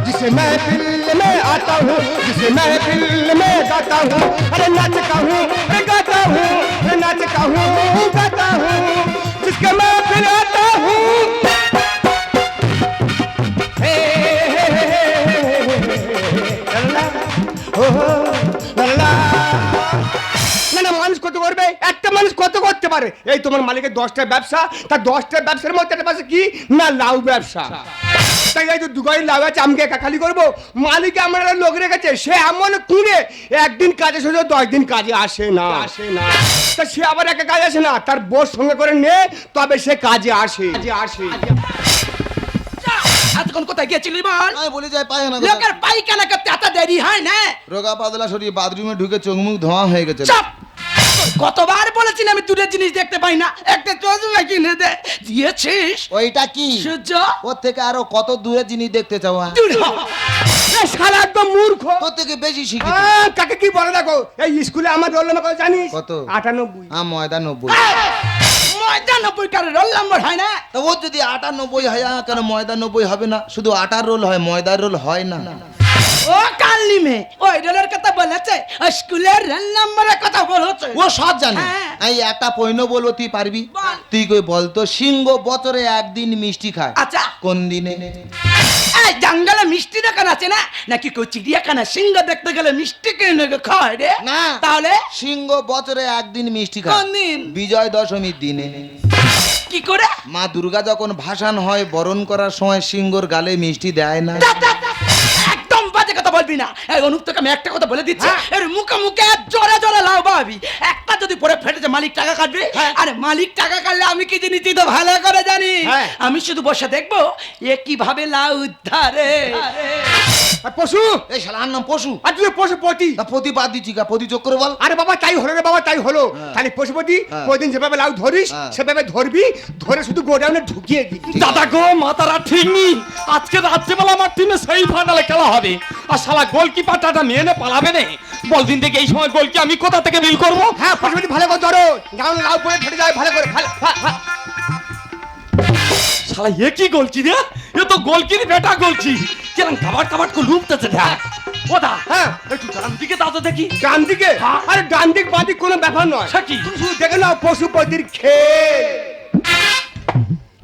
जिसे महफिल में आता हूँ, जिसे महफिल में गाता हूँ, अरे नाचता हूँ, अरे गाता हूँ, अरे नाचता हूँ, गाता हूँ, जिसके महफिल आता हूँ। না মানুষ কত করবে, একটা মানুষ কত করতে পারে? এই তোমার মালিকের 10টা ব্যবসা, তার 10টা ব্যবসার মধ্যে একটা ব্যবসা কি না লাউ ব্যবসা। তাই এই তো দুগাড়ি লাউ আছে, আমি একা খালি করবো? মালিক আমার লোক রেখেছে, সে এমন কুড়ে একদিন কাজে শুধু 10 দিন কাজে আসে না। তা সে আবার একা কাজে আসে না, তার বোর সঙ্গে করে নে তবে সে কাজে আসে। এতক্ষণ কোথায় গিয়েছিলি বল? আমি বলে যাই পায়খানা লোকের পায়খানা করতে এত দেরি হয় না? রোগা পাতলা শরীর বাথরুমে ঢুকে চোখ মুখ ধোঁয়া হয়ে গেছে। চাপ! কতবার বলেছি আমি দূরের জিনিস দেখতে পাই না, একটা চশমা কিনে দে, দিয়েছিস? ওইটা কি সূর্য? ওর থেকে আরো কত দূরে জিনিস দেখতে চাও? দূর হ। শালা একদম মূর্খ, তোর থেকে বেশি শিখেছি। কাকে কি বলে দেখো, এই স্কুলে আমার রোল নাম্বার কত জানিস? কত? 98। ময়দা 90। ময়দা 90 কার রোল নাম্বার হয় না? তো ও যদি 98 হয় কেন ময়দা 90 হবে না? শুধু আটার রোল হয়, ময়দার রোল হয় না। ও কালনি মে ওই রোলের কথা বলেছে, স্কুলের রোল নাম্বারের কথা বলেছে। ও সব জানে। হ্যাঁ। এই একটা পয়নো বলবো, তুই পারবি? বল। তুই কই বলতো সিংহ বছরে একদিন মিষ্টি খায়। আচ্ছা। কোন দিনে? এই জঙ্গলে মিষ্টি দোকান আছে না, নাকি কেউ চিড়িয়াখানা সিংহ দেখতে গেলে মিষ্টি কিনে খায় রে? না। তাহলে সিংহ বছরে একদিন মিষ্টি খায়। কোন দিন? বিজয় দশমীর দিনে। কি করে? মা দুর্গা যখন ভাসান হয় বরণ করার সময় সিংহর গালে মিষ্টি দেয় না। একদম বাজে কথা বলবি না। এই অনুপ তোকে আমি একটা কথা বলে দিচ্ছি, এর মুখে মুখে জোরে জোরে লাভ পাবি। একটা যদি পরে ফেটেছে মালিক টাকা কাটবে। আরে মালিক টাকা কাটলে আমি কি জিনিস তুই তো ভালো করে জানি। আমি শুধু বসে দেখবো এ কিভাবে লাউ উদ্ধারে। পশু, এই শালার নাম পশু। আর তুই পশুপতি। তা প্রতি বাদ দিচ্ছি কা? প্রতি যোগ করে বল। আরে বাবা তাই হলো রে বাবা, তাই হলো। তাহলে পশুপতি প্রতিদিন যেভাবে লাউ ধরিস সেভাবে ধরবি, ধরে শুধু গোডাউনে ঢুকিয়ে দিবি। দাদা গো মাতারা ঠিক নেই, আজকে রাত্রেবেলা আমার টিমে সেই ফাইনালে খেলা হবে, আর শালা গোলকিপারটা মেনে পালাবে না। বল দিন থেকে এই সময় গোলকি আমি কোথা থেকে বিল করবো? হ্যাঁ পশুপতি ভালো করে ধরো, গাউন লাউ পরে ফেটে যায় ভালো করে। শালা এ কি গোলকি রে? এ তো গোলকির বেটা গোলকি, কেন কাবাট কাবাট করে লুপতেছে দেখ। ওদা হ্যাঁ একটু ডান দিকে দাও দেখি। ডান দিকে? আরে ডান দিক বাঁ দিক কোনো ব্যাপার নয়। সে কি? তুমি শুধু দেখে নাও পশুপতির খেল।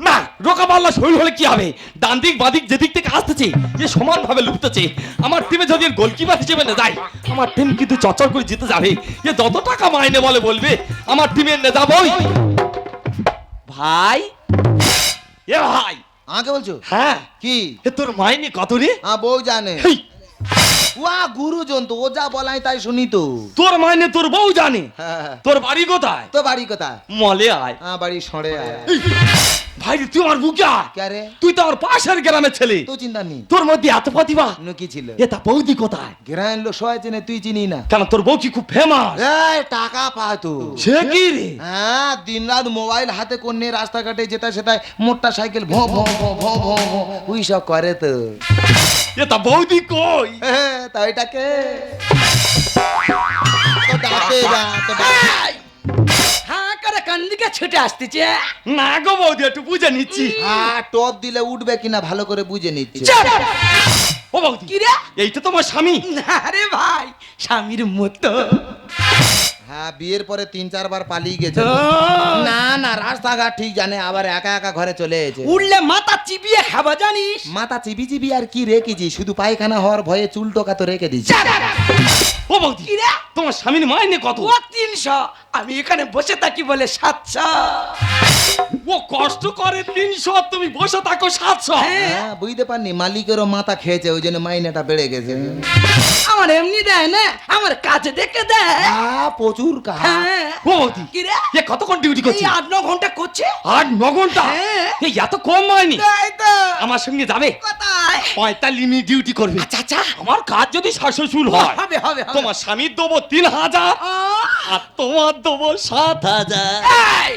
না রোকা পাল্লা শরীর হলে কি হবে? ডান দিক বাদিক যেদিক থেকে আসতেছে যে সমান ভাবে লুপতেছে। আমার টিমে যদি গোলকিপার হিসেবে না যায়, আমার টিম কিন্তু চচ্চর করে জিতে যাবে। যে যত টাকা মাইনে বলে বলবে আমার টিমের নেতা বই। ভাই এ ভাই। আমাকে বলছো? হ্যাঁ। কি? এ তোর মাইনে কত রে? বউ জানে। হেই, ওয়া গুরুজন তো, ও যা বলাই তাই শুনি তো। তোর মাইনে তোর বউ জানে। হ্যাঁ। তোর বাড়ি কোথায়? তো বাড়ি কোথায়? মলে আয়। বাড়ি সরে আয়। ভাই তুই আমার বুকে আয়। কে রে? তুই তো আমার পাশের গ্রামের ছেলে, তো চিন্তা নেই। তোর মধ্যে এত প্রতিভা। কি ছিল? এ তা বৌদি কোথায়? গ্রামের লোক সবাই চেনে, তুই চিনি না। কেন তোর বউ কি খুব ফেমাস? এই টাকা পায় তো। সে কি রে? হ্যাঁ, দিন রাত মোবাইল হাতে কোন নিয়ে রাস্তাঘাটে যেটা সেটাই মোটর সাইকেল ভো ভো ভো ভো ভো ভো ওই সব করে তো। এ তা বৌদি কই? তা এটাকে তো ডাকে যা, তো ডাকে। হ্যাঁ করে কোন দিকে ছুটে আসতেছে? না গো বৌদি একটু বুঝে নিচ্ছি। হ্যাঁ, টপ দিলে উঠবে কিনা ভালো করে বুঝে নিচ্ছে। ও বৌদি কি রে? এইটা তোমার স্বামী? না রে ভাই, স্বামীর মতো। হ্যাঁ, বিয়ের পরে 3-4 বার পালিয়ে গেছে। না না, রাস্তাঘাট ঠিক জানে, আবার একা একা ঘরে চলে এসেছে। উঠলে মাথা চিবিয়ে খাবা জানিস? মাথা চিবি চিবি আর কি রেখেছি, শুধু পায়খানা হওয়ার ভয়ে চুল টোকা তো রেখে দিচ্ছি। ও বৌদি কি রে? তোমার স্বামীর মাইনে কত? ও 300, আমি এখানে বসে থাকি বলে 700। ও কষ্ট করে 300, তুমি বসে থাকো 700। হ্যাঁ, বুঝতে পারনি, মালিকেরও মাথা খেয়েছে, ওই জন্য মাইনেটা বেড়ে গেছে। আমার এমনি দেয় না, আমার কাজে দেখে দেয়। প্রচুর কাজ। হ্যাঁ। ও বৌদি কি রে? এ কতক্ষণ ডিউটি এই করছিস? 8-9 ঘন্টা করছে। 8-9 ঘন্টা? হ্যাঁ। এই এত কম মাইনে? তাই তো। আমার সঙ্গে যাবে? কোথায়? 45 মিনিট ডিউটি করবে। আচ্ছা আচ্ছা। আমার কাজ যদি শাশুড় হয়, হবে হবে হবে। তোমার স্বামীর দেবো 3000 আর তোমার দেবো 7000। এই,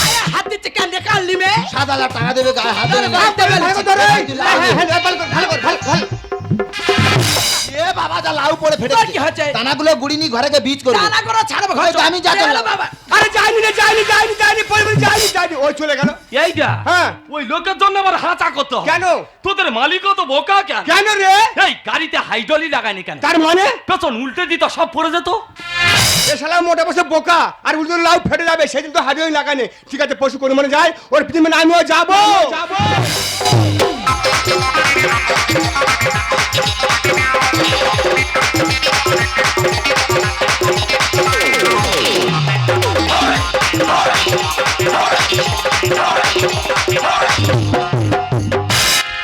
আয়া হাত দিচ্ছে কেন রে কালনি মে? 7,000 টাকা দেবে, গায়ে হাত দেবে না। হাত দেবে না। ভালো করে ধরো। হ্যাঁ, হ্যাঁ, ভালো করে, ভালো করে, ভালো, ভালো। এ বাবা যা লাউ পড়ে ফেটে তোর কি হচ্ছে? দানাগুলো গুড়িনি ঘরে গিয়ে বীজ করবো দানা করে ছাড়বো ঘর ওই তো আমি যা চল চল। বাবা আরে যাইনি রে, যাইনি পরিবার যাইনি ওই চলে গেল। এইটা হ্যাঁ। ওই লোকের জন্য আমার হাঁচা করতে হয়। কেন? তোদের মালিকও তো বোকা কেন? কেন রে? এই গাড়িতে হাইড্রোলি লাগায়নি কেন? তার মানে পেছন উল্টে দিত সব পড়ে যেত। এ শালা মোটা বসে বোকা আর উল্টো লাউ ফেটে যাবে সেদিন তো হাজির লাগানে। ঠিক আছে পশু কোন মানে যায় ওর পৃথিবী আমিও যাবো।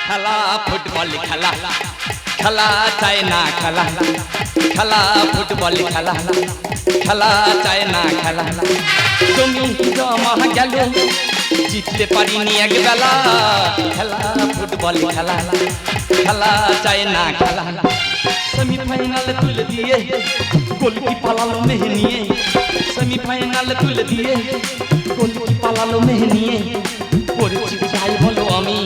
খেলা ফুটবল খেলা খেলা চায় না খেলা খেলা ফুটবল খেলা খেলা চায় না খেলা তুমি জমা গেল জিততে পারিনি এক বেলা খেলা ফুটবল খেলা খেলা চায় না খেলা সেমিফাইনাল তুলে দিয়ে গোলকি পালালো মেহে নিয়ে সেমিফাইনাল তুলে দিয়ে গোলকি পালালো মেহে নিয়ে পড়েছি যাই বলো আমি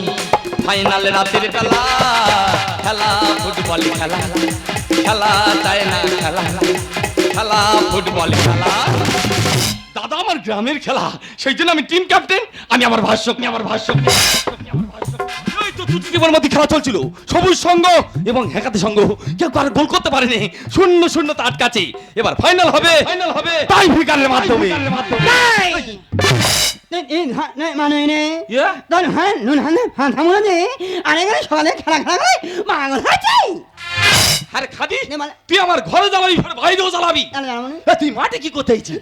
ফাইনাল রাতের বেলা খেলা ফুটবল খেলা খেলা চায় না খেলা খেলা ফুটবল খেলা দাদা আমার গ্রামের খেলা সেই জন্য আমি টিম ক্যাপ্টেন আমি আমার ভাষ্য এই তো দুটি টিমের মধ্যে খেলা চলছিল সবুজ সংঘ এবং হেকাতে সংঘ কেউ আর গোল করতে পারেনি 0-0 তে আটকাছে এবার ফাইনাল হবে টাই ব্রেকারের মাধ্যমে Yeah? আরে খাদি তুই আমার ঘরে জ্বালাবি ফের বাইরেও জ্বালাবি এ, তুই মাঠে কি করতে আইছিস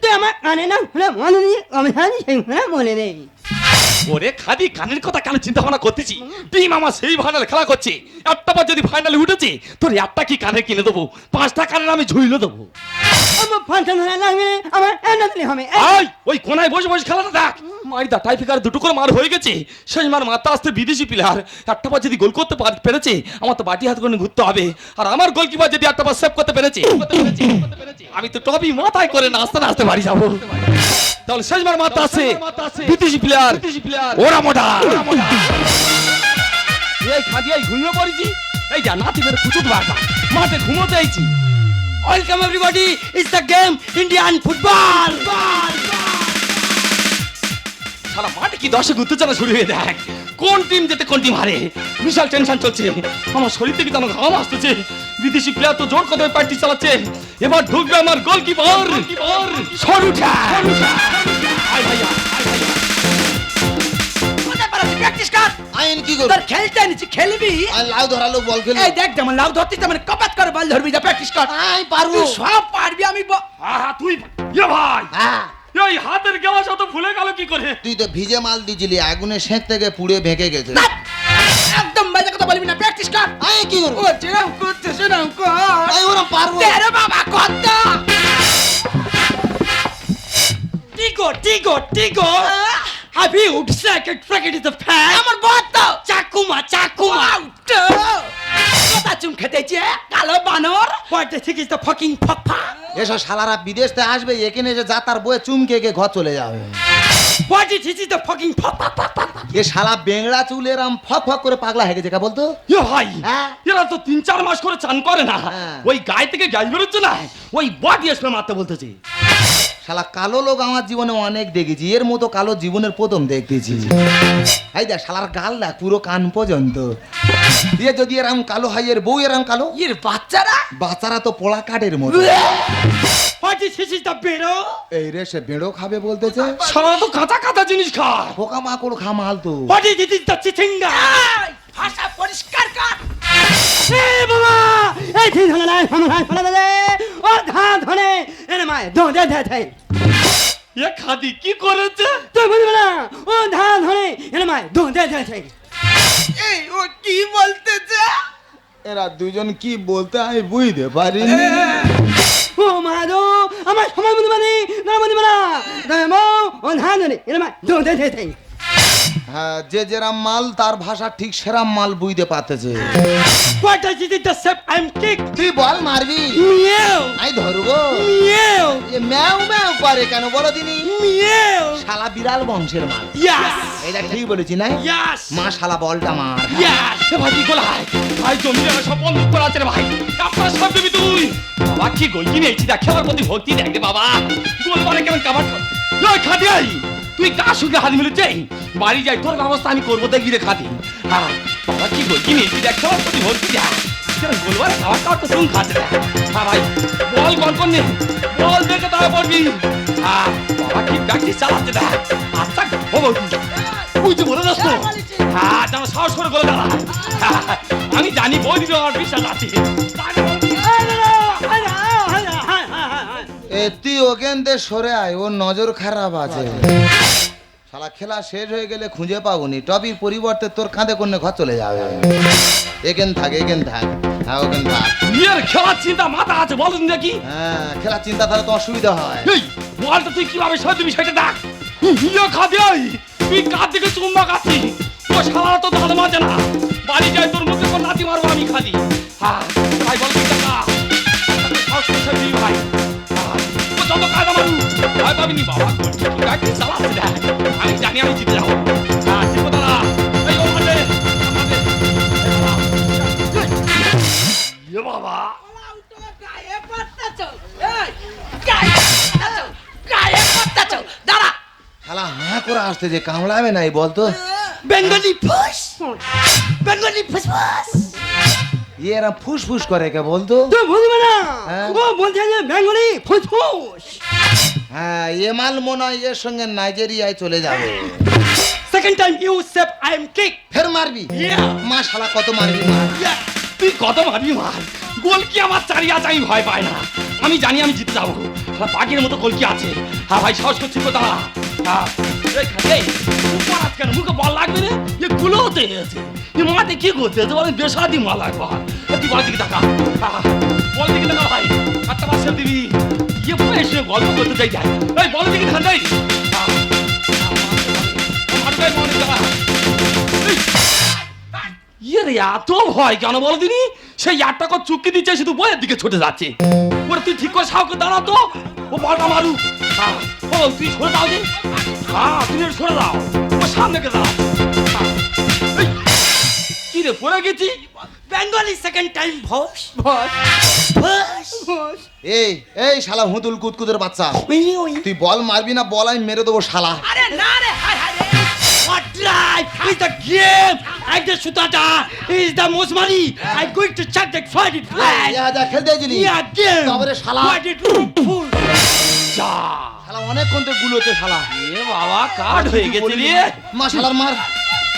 ওরে খাদি কানের কথা কেন চিন্তা ভাবনা করতেছি টিম আমার সেই ফাইনাল খেলা করছে একটা বার যদি ফাইনালে উঠেছে তোর একটা কি কানে কিনে দেবো 5টা কানের আমি ঝুইলে দেবো আই ওই কোনায় বসে বসে খেলাটা দেখ মারিদা টাইফিকার দুটো করে মার হয়ে গেছে সেই মার মাথা আসতে বিদেশি প্লেয়ার একটা বার যদি গোল করতে পেরেছে আমার তো বাটি হাত করে ঘুরতে হবে আর আমার গোলকিপার যদি একটা বার সেভ করতে পেরেছে আমি তো টপি মাথায় করে নাচতে নাচতে বাড়ি যাবো তাহলে শেষ মার মাথা আছে বিদেশি প্লেয়ার ওরা মোটা এই খাদিয়াই ঘুমিয়ে পড়েছি এই যা নাতি মেরে কুচুত বাড়া মাঠে ঘুমোতে আইছি Welcome everybody, it's the game Indian football. সারা মাঠে কি দর্শক উত্তেজনা শুরু হয়ে দেখ কোন টিম যেতে কোন টিম হারে বিশাল টেনশন চলছে আমার শরীর থেকে তো আমার ঘাম আসতেছে বিদেশি প্লেয়ার তো জোর কথা পার্টি চালাচ্ছে এবার ঢুকবে আমার গোলকিপার সরুঠা আয় ভাইয়া প্র্যাকটিস কর আইন কি করবো তোর খেলতে নিচে খেলবি আই লাউ ধরালো বল খেলি এই দেখ যেমন লাভ ধরতিস তেমন কপাত করে বল ধরবি যা প্র্যাকটিস কর আই পারবো তুই সব পারবি আমি তুই ইয়ে ভাই হ্যাঁ এই হাতের গেলা শত ভুলে গেল কি করে তুই তো ভিজে মাল দিছিলি আগুনে সেঁক থেকে পুড়ে ভেঙে গেছে ধ্যাৎ, একদম বাজে কথা বলবি না প্র্যাকটিস কর আই কি করবো ও যেরকম করতে সেরকম কর আই ওরম পারবো তেরে বাবা কত Tiggo Have you second cricket is the fan? আমার বত চাকুমা কথা চুম খেতেছে কালো বানর What the heck is the fucking papa? এসব শালারা বিদেশ থেকে আসবে এখানে যে যাতার বয়ে চুমকে কে ঘর চলে যাবে What the heck is the fucking papa? এ শালা বেংড়া চুল এরম ফক ফক করে পাগলা হয়ে গেছে কা বলতো এ ভাই হ্যাঁ। এরা তো 3-4 মাস করে চান করে না হ্যাঁ। ওই গায়ে থেকে গ্যাস বেরোচ্ছে না ওই বডি স্প্রে মারতে বলতেছে শালা কালো লোক আমার জীবনে অনেক দেখেছি এর মতো কালো জীবনের প্রথম দেখতেছি এই দেখ শালার গাল দেখ পুরো কান পর্যন্ত দিয়ে যদি এরম কালো হয় এর বউ এরম কালো এর বাচ্চারা বাচ্চারা তো পোড়া কাঠের মতো What the heck is the bedo? এই রে সে বেড়ো খাবে বলতেছে সারা তো কাঁচা কাঁচা জিনিস খায় পোকা মাকড় খামাল তো What is it is the চিচিঙ্গা ভাষা পরিষ্কার কর এই বাবা এই ঠিক হলো না ফলে দে ও ধান ধনে এনে মায় দে এ খাদি কি করেছে তুই বুঝবি না ও ধান ধনে এনে মায় দে এই ও কি বলতেছে এরা দুজন কি বলতে আমি বুঝতে পারিনি ও মাদো আমার সময় বুঝবে না বুঝবে না ও ধান ধনে এনে মায় দে হ্যাঁ যে যেরাম মাল তার ভাষা ঠিক সেরাম মাল বুঝতে পারতেছে What does it the step I'm kick? তুই বল মারবি Meow. আই ধরবো Meow. এ ম্যাও ম্যাও করে কেন বলো দিনি? মিয়াও শালা বিড়াল বংশের মাল। ইয়াস এটা ঠিক বলেছি না? ইয়াস মা শালা বলটা মার। ইয়াস এ ভাই কি গোলা ভাই জমি জায়গা সব বন্ধ করা আছে রে ভাই আপনারা সব দিবি তুই বাবা কি গোল কি নিয়েছি দেখ খেলার প্রতি ভক্তি দেখ রে বাবা গোল মানে কেমন কাবার ওই খাদি আই তুই কার সঙ্গে হাত মিলেছে বাড়ি যাই তোর ব্যবস্থা আমি করবো দেখবি রে খাদি হ্যাঁ বাবা কি গোল কি নিয়েছি দেখ খেলার প্রতি ভক্তি দেখ গোল মানে খাবার খাওয়ার তো শুন খাচ্ছে দেখ হ্যাঁ ভাই বল গল্প নেই বল দেখে তারা পড়বি হ্যাঁ বাবা কি প্র্যাকটিস চালাচ্ছে দেখ আচ্ছা হবো তুই তো বলে দাস তো হ্যাঁ যেন সাহস করে বলে দাঁড়া আমি জানি বই দিলে আমার বিশ্বাস আছে এ তুই ওখান থেকে সরে আয়, ওর নজর খারাপ আছে। শালা খেলা শেষ হয়ে গেলে খুঁজে পাবনি, টবির পরিবর্তে তোর কাঁধে কোনে ঘর চলে যাবে। এখান থাক, এখান থাক, হ্যাঁ ওখান থাক। নিজের খেলার চিন্তা মাথা আছে বলুন দেখি হ্যাঁ খেলার চিন্তা তাহলে তোমার সুবিধা হয়। এই বলটা তুই কিভাবে সহ দিবি সেটা দেখ ইয়ে খাদি ওই তুই কার দিকে চুম্বা খাচ্ছি ও শালা তো ধান মাঝে না বাড়ি যাই তোর মুখে কোন নাতি মারবো আমি খাদি হ্যাঁ ভাই বল তুই টাকা ভাই ও যত কায়দা মারু ভাই পাবিনি বাবা গাড়ি চালাচ্ছে দেখ আমি জানি আমি জিতে যাবো হ্যাঁ ঠিক দাদা এই ও মাঝে বাবা গায়ে পড়তাছো এই গায়ে পড়তাছো গায়ে পড়তাছো দাঁড়া শালা হাঁ করে আসতে যে কামড়াবে নাই বলতো। বেঙ্গলি ফুস বেঙ্গলি ফুসফুস এরা ফুস ফুস করে কে বলতো। তুই বুঝবে না হ্যাঁ। ও বলছে যে বেঙ্গলি ফুসফুস হ্যাঁ এ মাল মনে হয় এর সঙ্গে নাইজেরিয়ায় চলে যাবে। Second time you save I am kick ফের মারবি? Yeah. মা শালা কত মারবি মার। তুই কত মারবি মার গোল কি আমার চারিয়া চাই ভয় পায় না আমি জানি আমি জিতে যাবো পাখির মতো গোল কি আছে হ্যাঁ ভাই সাহস করছি কোথা কেন মুখে বল লাগবে রে এ গুলোতে আছে এ মাঠে কি করতে বলে বেসাদি মাল লাগবে তুই বল দিকে টাকা বল দিকে টাকা ভাই একটা মাসে দিবি ইয়ে বয়সে গল্প করতে চাই যাই এই বল দিকে ধান দেয় মনে টাকা ইয়ে রে এত ভয় কেন বল দিনি সেই 8 টাকা চুক্তি দিচ্ছে শুধু বইয়ের দিকে ছুটে যাচ্ছে ওরে তুই ঠিক করে সাউকে দাঁড়া তো ও বলটা মারু ও তুই সরে দাও যে তুমি সরে দাও ও সামনে কে দাও কি রে পড়ে গেছি বেঙ্গলি সেকেন্ড টাইম ভস ভস ভস ভস এই এই শালা হুতুল কুতকুতের বাচ্চা, তুই বল মারবি না বল আমি মেরে দেবো শালা। আরে না রে হাই হাই রে what life is the game and the sutata is the most money I'm going to check that fight it flag যা খেলতে দিলি yeah game তারপরে শালা fight it full যা শালা অনেকক্ষণ তো গুলোতে শালা। এ বাবা কাট হয়ে গেছে রে মা শালার মার,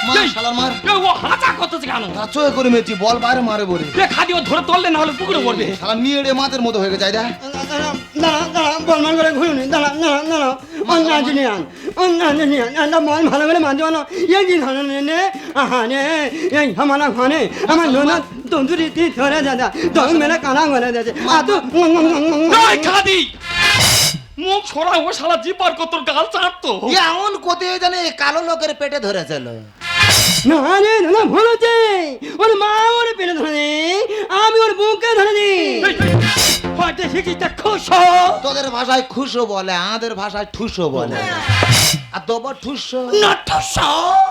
মা শালার মার। এ ও হাঁচা করতেছে কেন চয়ে করে মেয়েছি বল বাইরে মারে বলে এ খাদি ও ধরে তললে না হলে পুকুরে পড়বে শালা নিয়ে রে মাতের মতো হয়ে গেছে। দেখ দাঁড়া বলমান করে ঘুরুনি দাঁড়া অন্য জিনিয়ান বল ভালো করে মানতে পারো এই দিন নে আহানে এই হামারা ঘনে আমার লোনা তন্দুরি তি ধরে দাদা দম মেরে কানা করে দেছে আতো এই খাদি মুখ ছড়া ও শালা জিপার কত গাল চাটতো এমন কোথায় জানে কালো লোকের পেটে ধরেছিল। না রে না ভুল হচ্ছে ওর মা ওর পেটে ধরে আমি ওর বুকে ধরে দিই হয়তো শিখিটা খুশ তোদের ভাষায় খুশো বলে, আমাদের ভাষায় ঠুসো বলে। আর তোর ঠুসো না ঠুস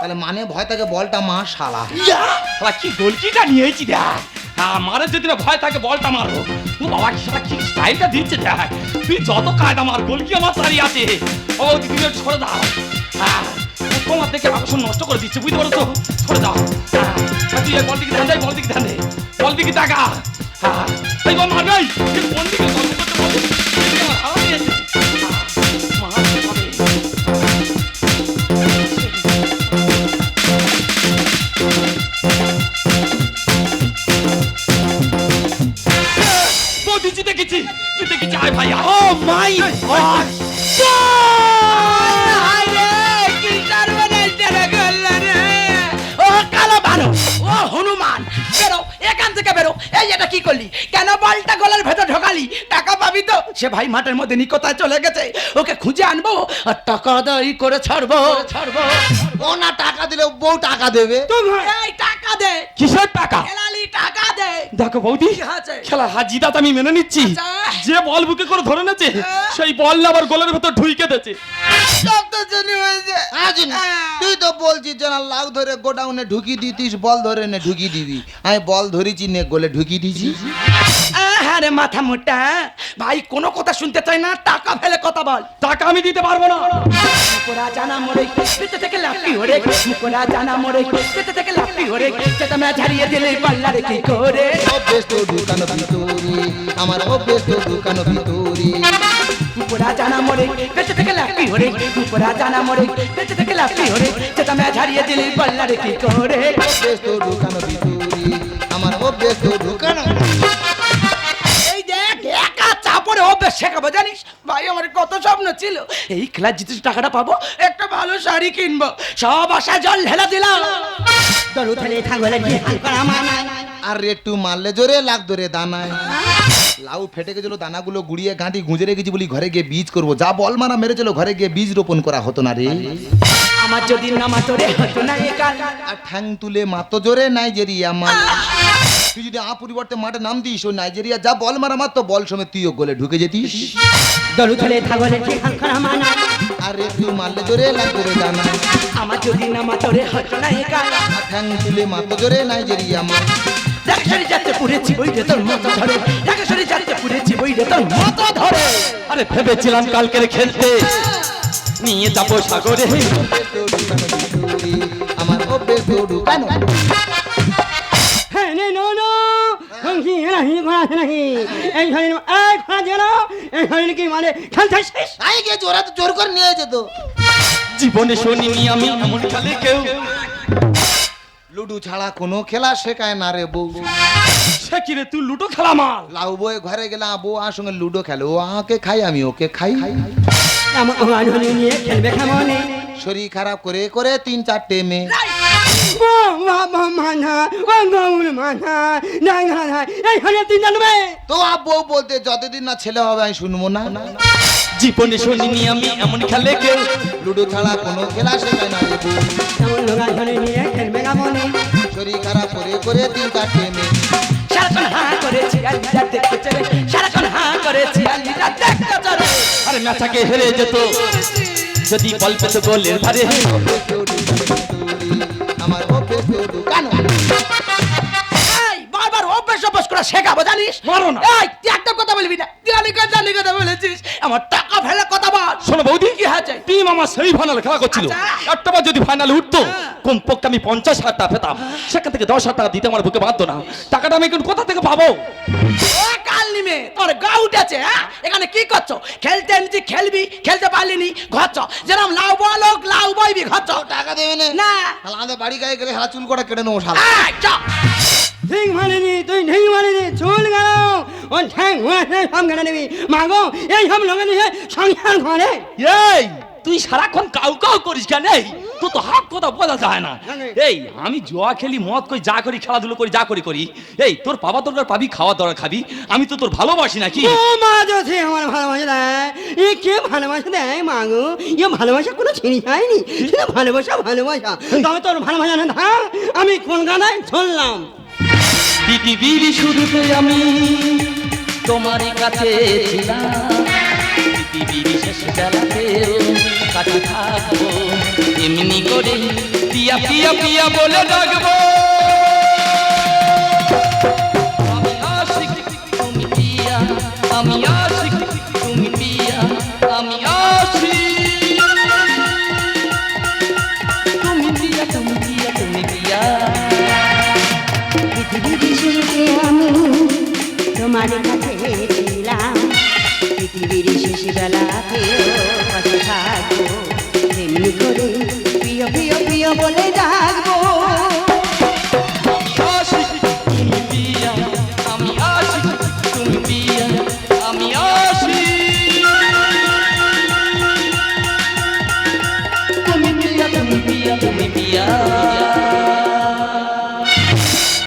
তাহলে মানে ভয় থাকে বলটা মা শালা। শালা কি গোলকিটা নিয়েছি দেখ মারে যদি না ভয় থাকে বলটা মারবো ও বাবা কি শালা কি স্টাইলটা দিচ্ছে দেখ তুই যত কায়দা মার গোলকি আমার চারি আছে ও দিদি ছড়ে দাও তোমার থেকে আকর্ষণ নষ্ট করে দিচ্ছে বুঝতে পারছো ছড়ে দাও তুই বল দিকে ধ্যান দেয় বল দিকে ধ্যান দে বল দিকে টাকা এই বল মারবে কোন দিকে গল্প করতে বল হারা দিয়েছে জিতে গেছি আয় ভাই ও মাই গড হাই রে কি করবে না তেরে গল্লা রে ও কালো বানো ও হনুমান বেরো এখান থেকে বেরো এই এটা কি করলি? কেন বলটা গলার ভেতর ঢোকালি? টাকা পাবি তো? সে ভাই মাঠের মধ্যে নি কোথায় চলে গেছে, ওকে খুঁজে আনবো আর টাকা দাই করে ছাড়বো। ও না টাকা দিলে বউ টাকা দেবে। এই টাকা দে। কিসের টাকা? খেলালি টাকা দে। দেখো বৌদি, কি আছে? খেলা হাজিদা আমি মেনে নিচ্ছি। আচ্ছা। যে বল বুকে করে ধরে নেছে সেই বল না আবার গোলের ভেতর ঢুইকে দেছে। সব তো জানি হয়েছে। তুই তো বলছিস যে না লাউ ধরে গোডাউনে ঢুকি দিতিস, বল ধরে নে ঢুকি দিবি। আমি বল ধরেছি নে গোলে ঢুকি দিছি। আরে মাথা মোটা ভাই, কোনো কথা শুনতে চাই না, টাকা ফেলে কথা বল। টাকা আমি দিতে পারবো না। মুকুরা জানা মোরে পেতে থেকে লাফি ওরে, মুকুরা জানা মোরে পেতে থেকে লাফি ওরে, যেটা মে ঝাড়িয়ে দিলে পাল্লা রে কি করে। অভ্যেস তো দোকানো ভিতরে, আমার অভ্যেস তো দোকানো ভিতরে। মুকুরা জানা মোরে পেতে থেকে লাফি ওরে, মুকুরা জানা মোরে পেতে থেকে লাফি ওরে, যেটা মে ঝাড়িয়ে দিলে পাল্লা রে কি করে। অভ্যেস তো দোকানো ভিতরে, আমার অভ্যেস তো দোকানো। এই দেখ একা চাপড়ে অভ্যেস শেখাবো জানিস ভাই, আমার কত স্বপ্ন ছিল এই খেলা জিতে টাকাটা পাবো, একটা ভালো শাড়ি কিনবো, সব আশা জল ঢেলে দিলাম। দরু ফেলে থাকলে কি হাল করা মানায়। আর একটু মারলে জোরে লাগতো রে দানায়। লাউ ফেটে গেছিল, দানাগুলো গুড়িয়ে গাঁটি গুঁজে রেখেছি বলি ঘরে গিয়ে বীজ করবো। যা বল মারা মেরেছিল ঘরে গিয়ে বীজ রোপণ করা হতো না রে। আমার যদি নামা তোরে হতো না এ কাল। আর ঠ্যাং তুলে মাতো জোরে নাইজেরিয়া মাল। তুই যদি পরিবর্তে মাঠে নাম দিস, ওই নাইজেরিয়া যা বল মারা মারতো বল সমেত তুইও গোলে ঢুকে যেতিস। দরু ফেলে থাকলে কি হাল করা মানায়। আর একটু মারলে জোরে লাগতো রে দানায়। আমার যদি নামা তোরে হতো না এ কাল। আর ঠ্যাং তুলে মাতো জোরে নাইজেরিয়া মাল। দেখেশরি যাতে পুরেছি বই রে তোর মতো ধরে, দেখেশরি যাতে পুরেছি বই রে তোর মতো ধরে। আরে ভেবেছিলাম কালকের খেলতে নিয়ে যাবো সাগরে। আমার অভ্যেস তো ঢুকানো। হ্যাঁ নে নো নো হংসি হেলা হি ঘোড়া আছে নাকি এই ঘরে এই ঘোড়া যেন এই ঘরে কি মানে খেলতে শেষ। আই গেছে, ওরা তো জোর করে নিয়ে যেত। জীবনে শুনিনি আমি এমন খেলে কেউ। লুডু ছাড়া কোনো খেলা শেখায় না রে বউ। সে কি রে, তুই লুডো খেলা মাল। লাউ বয়ে ঘরে গেলাম, বউ আর সঙ্গে লুডো খেলে। ও আমাকে খাই, আমি ওকে খাই। আমার ধনী নিয়ে খেলবে কেমনে শরীর খারাপ করে করে 3-4টে মেয়ে। ও বাবা মানা ও গৌর মানা নাই না না এই ঘরে তিন জানবে তো বউ বলতে যতদিন না ছেলে হবে আমি শুনবো না। জীবনে শুনিনি আমি এমন খেলে কেউ। লুডো ছাড়া কোনো খেলা শেখায় না রে বউ। এমন লোক ধনী নিয়ে খেলবে কেমনে শরীর খারাপ করে করে 3-4টে মেয়ে। সারাক্ষণ হাঁ করেছি আলিরা দেখতে চলে, সারাক্ষণ হাঁ করেছি আলিরা দেখতে চলে। আরে ম্যাচাকে হেরে যেত যদি বল পেতো গোলের ধারে। আমার অভ্যেস তো ঢুকানো। এই বারবার অভ্যাস অভ্যাস করে শেখাবো জানিস। মারো না। এই তুই একটা কথা বলবি না, জানি কথা বলেছিস। আমার টাকা ফেলে কথা বল। শোনো বৌদি, কি হয়েছে? টিম আমার সেই ফাইনাল খেলা করছিল। আচ্ছা। একটা বার যদি ফাইনালে উঠতো কমপক্ষে আমি 50,000 টাকা পেতাম। সেখান থেকে 10,000 টাকা দিতে আমার বুকে বাঁধতো না। টাকাটা আমি এখন কোথা থেকে পাবো? ও কাল নিমে তোর গা উঠেছে। হ্যাঁ এখানে কি করছো? খেলতে এনেছি খেলবি, খেলতে পারলিনি ঘরছ। যেরকম লাউ বলোক লাউ বইবি ঘরছ। টাকা দেবে না। না আমাদের বাড়ি গায়ে গেলে হালা চুল করে কেটে নেবো শালা। এই চল। ঠিক মানেনি তুই ঠিক মানেনি চুল গেল ও ঠ্যাং হয়ে সব কেটে নিবি মাগো এই সব লোকে নিয়ে সংসার ঘরে এই তুই সারাক্ষণ কাউ কাউ করিস কেন? এই তো তো হাত কথা বোঝা যায় না। এই আমি জুয়া খেলি, মদ করি, যা করি, খেলাধুলো করি, যা করি করি। এই তোর পাবা দরকার পাবি, খাওয়া দরকার খাবি। আমি তো তোর ভালোবাসি নাকি? ও মা যদি আমার ভালোবাসা দেয় এ কে ভালোবাসা দেয় মাগো এ ভালোবাসা কোনো চিনি হয়নি শুধু ভালোবাসা ভালোবাসা তবে তোর ভালোবাসা না থাক আমি কলকাতায় চললাম পৃথিবীর শুরুতে আমি তোমারই কাছে ছিলাম, পৃথিবীর শেষ বেলাতেও কাছে থাকবো এমনি করে পিয়া পিয়া পিয়া বলে ডাকবো। আমি আশিক তুমি পিয়া, আমি আশিক তুমি পিয়া, আমি আশিক তুমি পিয়া, তুমি পিয়া, তুমি পিয়া। পৃথিবীর শুরুতে আমি তোমার কাছে ছিলাম, পৃথিবীর শেষ বেলাতেও পাশে থাকবো এমনি করে প্রিয় প্রিয় প্রিয় বলে ডাকবো।